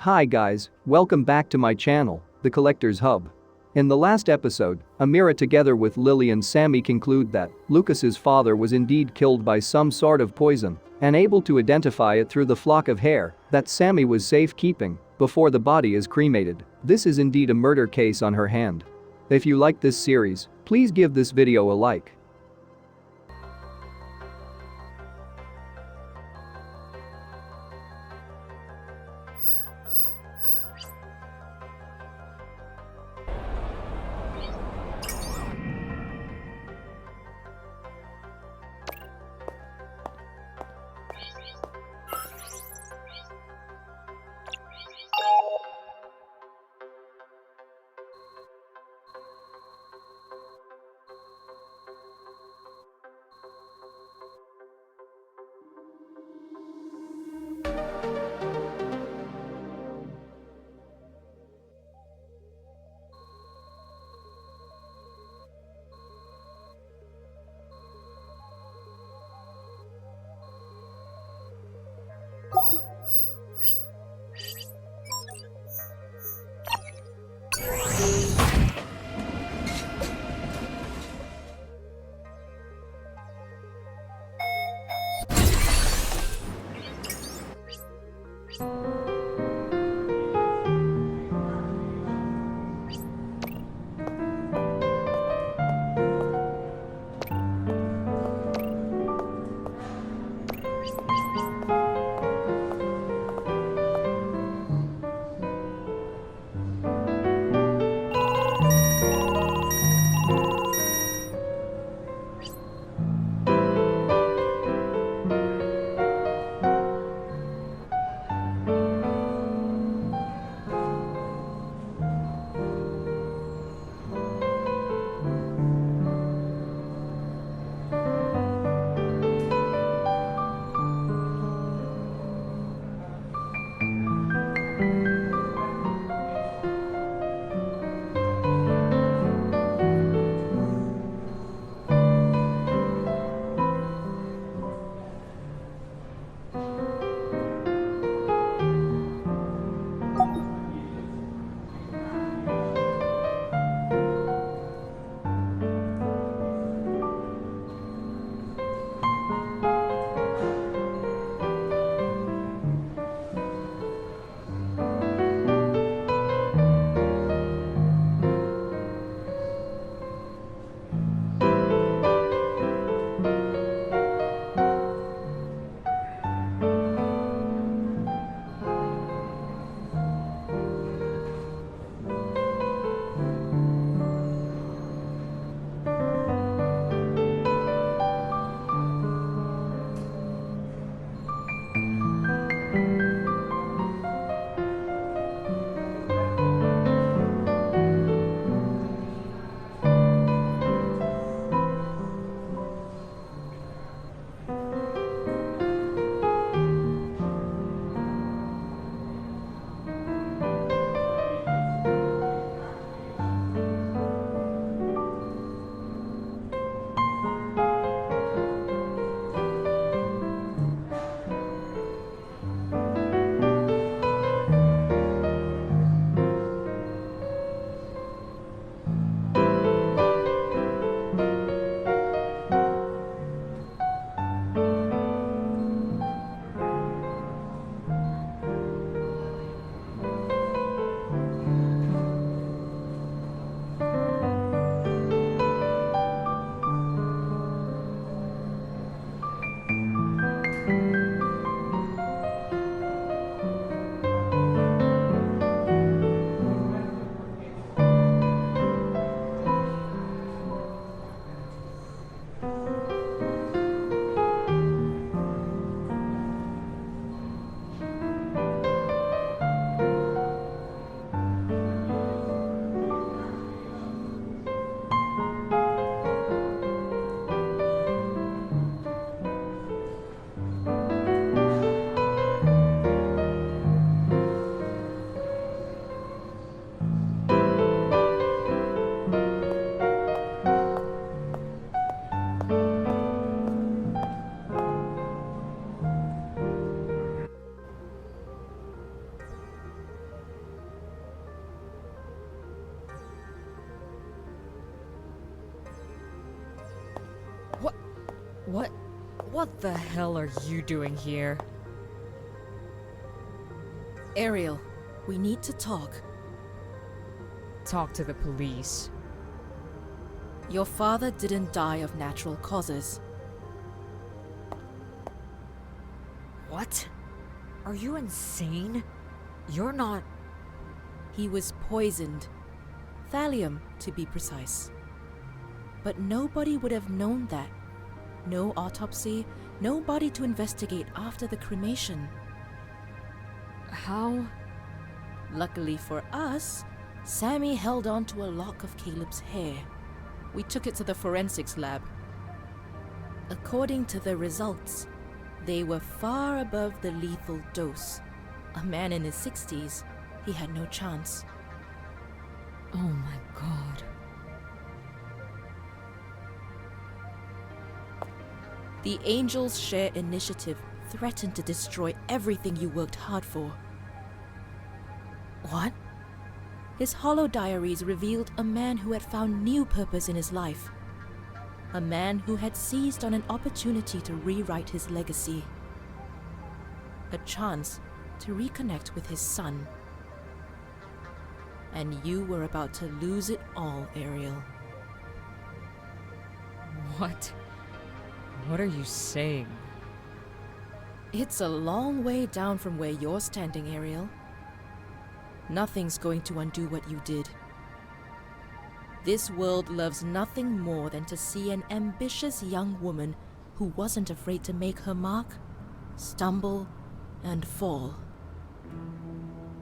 Hi guys, welcome back to my channel, The Collector's Hub. In the last episode, Amira together with Lily and Sammy conclude that Lucas's father was indeed killed by some sort of poison and able to identify it through the flock of hair that Sammy was safekeeping before the body is cremated. This is indeed a murder case on her hand. If you like this series, please give this video a like. What the hell are you doing here? Ariel, we need to talk. Talk to the police. Your father didn't die of natural causes. What? Are you insane? You're not... He was poisoned. Thallium, to be precise. But nobody would have known that. No autopsy, nobody to investigate after the cremation. How? Luckily for us, Sammy held on to a lock of Caleb's hair. We took it to the forensics lab. According to the results, they were far above the lethal dose. A man in his 60s, he had no chance. Oh my god. The Angels Share initiative threatened to destroy everything you worked hard for. What? His hollow diaries revealed a man who had found new purpose in his life. A man who had seized on an opportunity to rewrite his legacy. A chance to reconnect with his son. And you were about to lose it all, Ariel. What? What are you saying? It's a long way down from where you're standing, Ariel. Nothing's going to undo what you did. This world loves nothing more than to see an ambitious young woman who wasn't afraid to make her mark, stumble, and fall.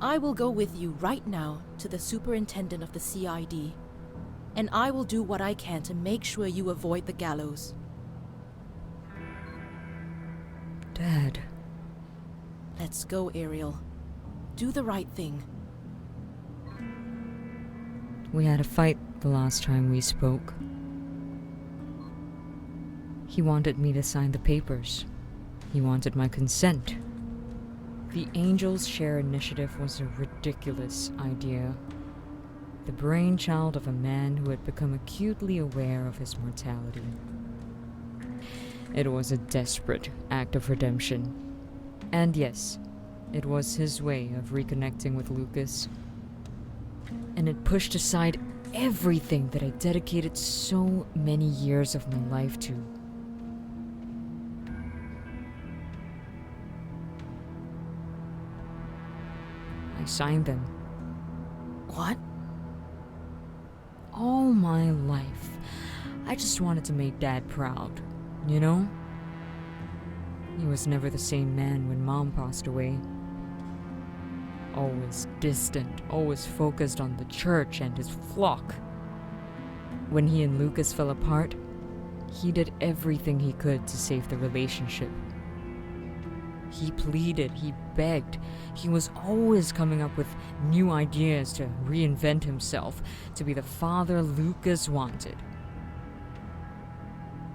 I will go with you right now to the superintendent of the CID, and I will do what I can to make sure you avoid the gallows. Dad. Let's go, Ariel. Do the right thing. We had a fight the last time we spoke. He wanted me to sign the papers. He wanted my consent. The Angels Share initiative was a ridiculous idea. The brainchild of a man who had become acutely aware of his mortality. It was a desperate act of redemption. And yes, it was his way of reconnecting with Lucas. And it pushed aside everything that I dedicated so many years of my life to. I signed them. What? All my life, I just wanted to make Dad proud, you know? He was never the same man when Mom passed away. Always distant, always focused on the church and his flock. When he and Lucas fell apart, he did everything he could to save the relationship. He pleaded, he begged, he was always coming up with new ideas to reinvent himself, to be the father Lucas wanted.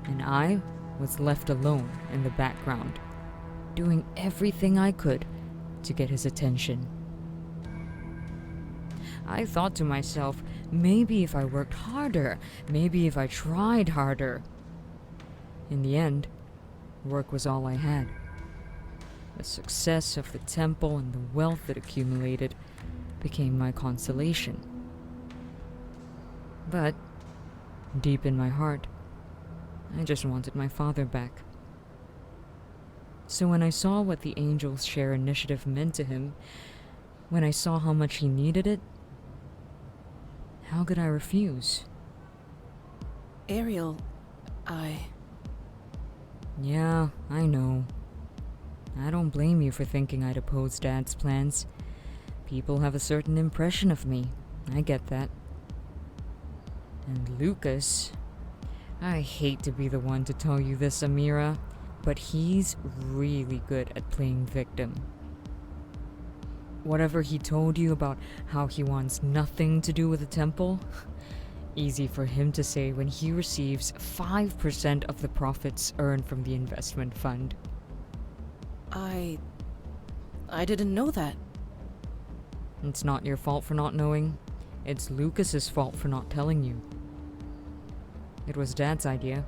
And I was left alone in the background, doing everything I could to get his attention. I thought to myself, maybe if I worked harder, maybe if I tried harder. In the end, work was all I had. The success of the temple and the wealth it accumulated became my consolation. But, deep in my heart, I just wanted my father back. So when I saw what the Angels Share initiative meant to him, when I saw how much he needed it, how could I refuse? Ariel, Yeah, I know. I don't blame you for thinking I'd oppose Dad's plans. People have a certain impression of me. I get that. And Lucas... I hate to be the one to tell you this, Amira, but he's really good at playing victim. Whatever he told you about how he wants nothing to do with the temple, easy for him to say when he receives 5% of the profits earned from the investment fund. I didn't know that. It's not your fault for not knowing. It's Lucas's fault for not telling you. It was Dad's idea.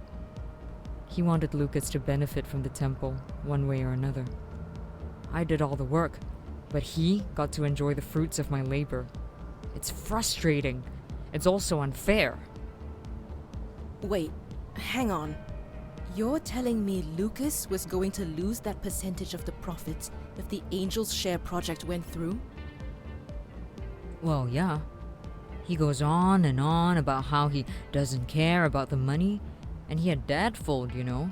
He wanted Lucas to benefit from the temple, one way or another. I did all the work, but he got to enjoy the fruits of my labor. It's frustrating. It's also unfair. Wait, hang on. You're telling me Lucas was going to lose that percentage of the profits if the Angel's Share project went through? Well, yeah. He goes on and on about how he doesn't care about the money, and he had Dad fooled, you know.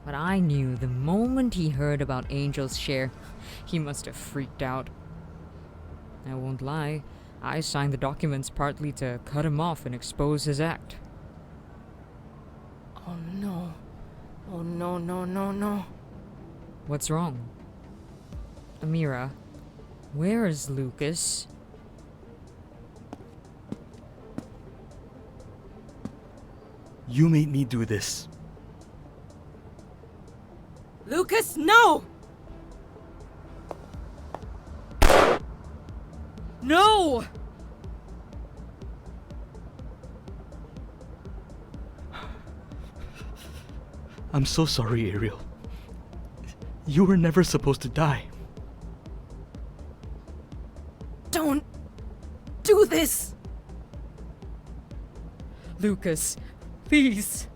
But I knew the moment he heard about Angel's Share, he must have freaked out. I won't lie, I signed the documents partly to cut him off and expose his act. Oh no. Oh no, no, no, no. What's wrong? Amira, where is Lucas? You made me do this. Lucas, no! No! I'm so sorry, Ariel. You were never supposed to die. Don't do this! Lucas, please.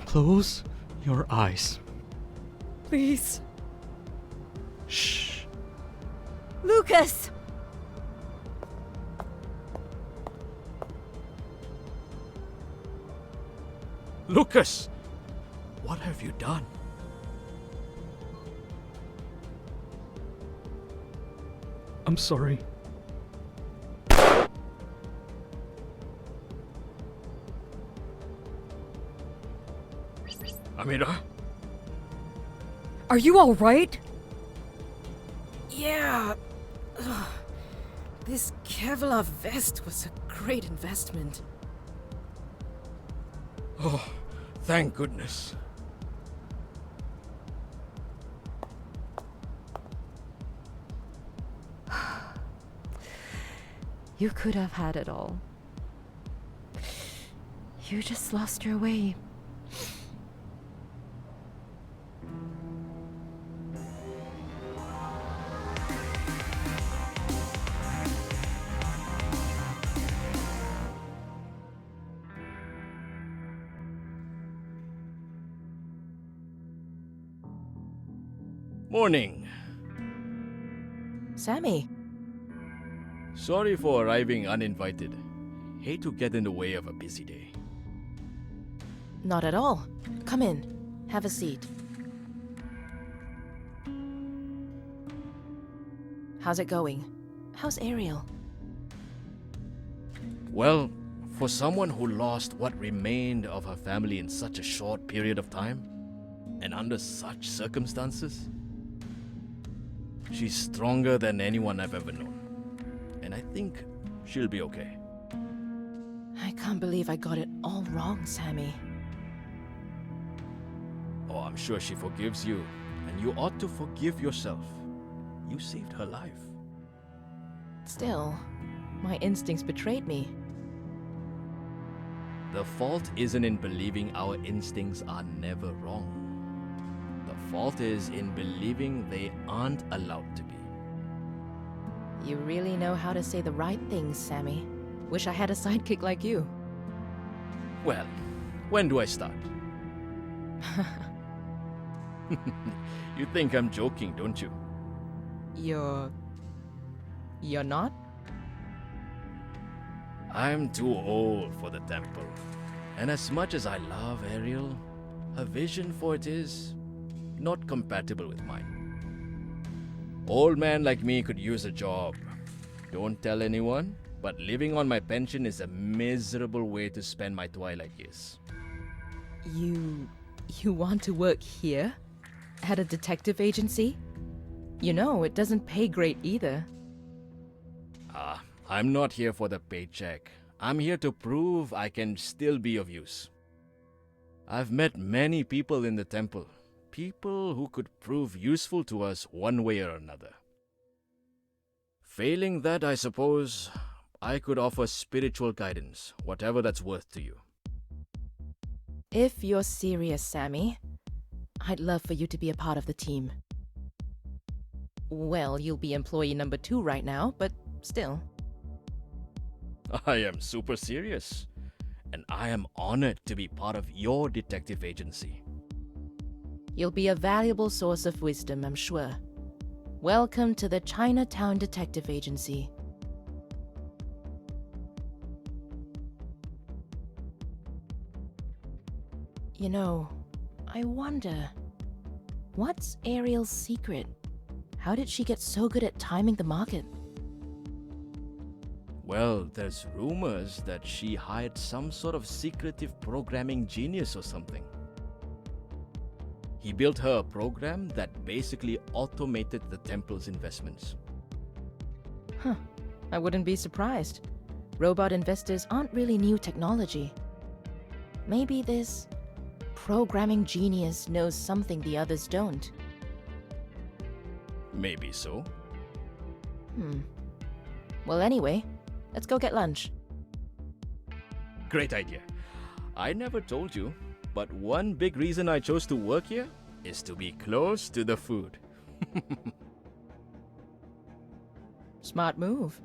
Close your eyes. Please. Shh. Lucas! Lucas! What have you done? I'm sorry. Amira? Are you alright? Yeah. Ugh. This Kevlar vest was a great investment. Oh, thank goodness. You could have had it all. You just lost your way. Morning. Sammy, Sorry for arriving uninvited. Hate to get in the way of a busy day. not at all. Come in. Have a seat. How's it going? How's Ariel? Well, for someone who lost what remained of her family in such a short period of time, and under such circumstances, she's stronger than anyone I've ever known. And I think she'll be okay. I can't believe I got it all wrong, Sammy. Oh, I'm sure she forgives you, and you ought to forgive yourself. You saved her life. Still, my instincts betrayed me. The fault isn't in believing our instincts are never wrong. The fault is in believing they aren't allowed to be. You really know how to say the right things, Sammy. Wish I had a sidekick like you. Well, when do I start? You think I'm joking, don't you? You're not? I'm too old for the temple. And as much as I love Ariel, her vision for it is not compatible with mine. Old man like me could use a job. Don't tell anyone, but living on my pension is a miserable way to spend my twilight years. You want to work here? At a detective agency? You know, it doesn't pay great either. I'm not here for the paycheck. I'm here to prove I can still be of use. I've met many people in the temple. People who could prove useful to us one way or another. Failing that, I suppose, I could offer spiritual guidance, whatever that's worth to you. If you're serious, Sammy, I'd love for you to be a part of the team. Well, you'll be employee number 2 right now, but still. I am super serious, and I am honored to be part of your detective agency. You'll be a valuable source of wisdom, I'm sure. Welcome to the Chinatown Detective Agency. You know, I wonder, what's Ariel's secret? How did she get so good at timing the market? Well, there's rumors that she hired some sort of secretive programming genius or something. He built her a program that basically automated the temple's investments. Huh, I wouldn't be surprised. Robot investors aren't really new technology. Maybe this programming genius knows something the others don't. Maybe so. Well, anyway, let's go get lunch. Great idea. I never told you, but one big reason I chose to work here is to be close to the food. Smart move.